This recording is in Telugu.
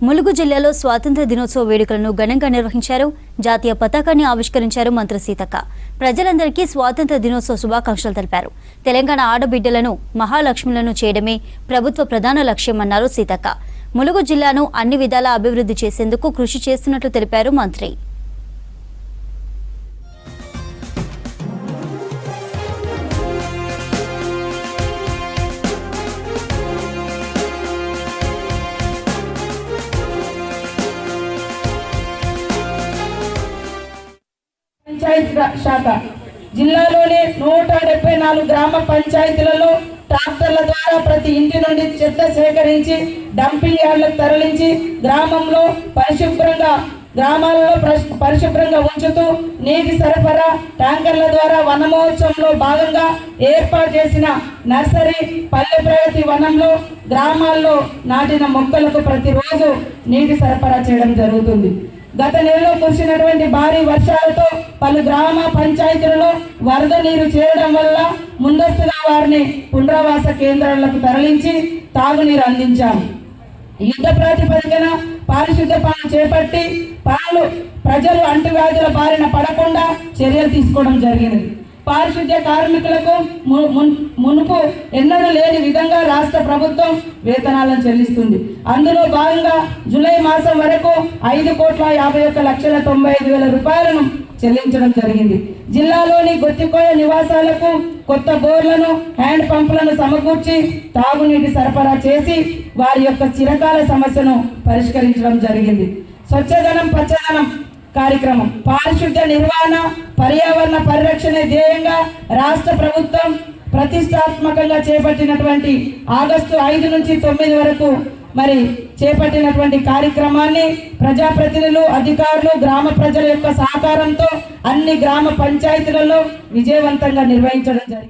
ములుగు జిల్లాలో స్వాతంత్ర దినోత్సవ వేడుకలను ఘనంగా నిర్వహించారు. జాతీయ పతాకాన్ని ఆవిష్కరించారు మంత్రి సీతక్క. ప్రజలందరికీ స్వాతంత్ర దినోత్సవ శుభాకాంక్షలు తెలిపారు. తెలంగాణ ఆడబిడ్డలను మహాలక్ష్ములను చేయడమే ప్రభుత్వ ప్రధాన లక్ష్యమన్నారు సీతక్క. ములుగు జిల్లాను అన్ని విధాలా అభివృద్ధి చేసేందుకు కృషి చేస్తున్నట్లు తెలిపారు మంత్రి. పంచాయతీ శాఖ జిల్లాలోని 174 గ్రామ పంచాయతీలలో ట్రాక్టర్ల ద్వారా ప్రతి ఇంటి నుండి చెత్త సేకరించి డంపింగ్ యార్డులకు తరలించి గ్రామాలలో పరిశుభ్రంగా ఉంచుతూ నీటి సరఫరా ట్యాంకర్ల ద్వారా వన మహోత్సవంలో భాగంగా ఏర్పాటు చేసిన నర్సరీ పల్లె ప్రగతి వనంలో గ్రామాల్లో నాటిన మొక్కలకు ప్రతిరోజు నీటి సరఫరా చేయడం జరుగుతుంది. గత నెలలో కురిసినటువంటి భారీ వర్షాలతో పలు గ్రామ పంచాయతీలలో వరద నీరు చేరడం వల్ల ముందస్తుగా వారిని పునరావాస కేంద్రాలకు తరలించి తాగునీరు అందించాము. యుద్ధ ప్రాతిపదికన పారిశుద్ధ్య పనులు చేపట్టి ప్రజలు అంటువ్యాధుల బారిన పడకుండా చర్యలు తీసుకోవడం జరిగింది. పారిశుద్ధ్య కార్మికులకు మునుపు ఎన్నడూ లేని విధంగా రాష్ట్ర ప్రభుత్వం వేతనాలను చెల్లిస్తుంది. అందులో భాగంగా జూలై మాసం వరకు 5,51,95,000 రూపాయలను చెల్లించడం జరిగింది. జిల్లాలోని గొత్తికోయ నివాసాలకు కొత్త బోర్లను, హ్యాండ్ పంపులను సమకూర్చి తాగునీటి సరఫరా చేసి వారి యొక్క చిరకాల సమస్యను పరిష్కరించడం జరిగింది. స్వచ్ఛదనం పచ్చదనం కార్యక్రమం పారిశుద్ధ్య నిర్వహణ, పర్యావరణ పరిరక్షణ ధ్యేయంగా రాష్ట్ర ప్రభుత్వం ప్రతిష్టాత్మకంగా చేపట్టినటువంటి ఆగస్టు 5 నుంచి 9 వరకు చేపట్టినటువంటి కార్యక్రమాన్ని ప్రజాప్రతినిధులు, అధికారులు, గ్రామ ప్రజల యొక్క సహకారంతో అన్ని గ్రామ పంచాయతీలలో విజయవంతంగా నిర్వహించడం జరిగింది.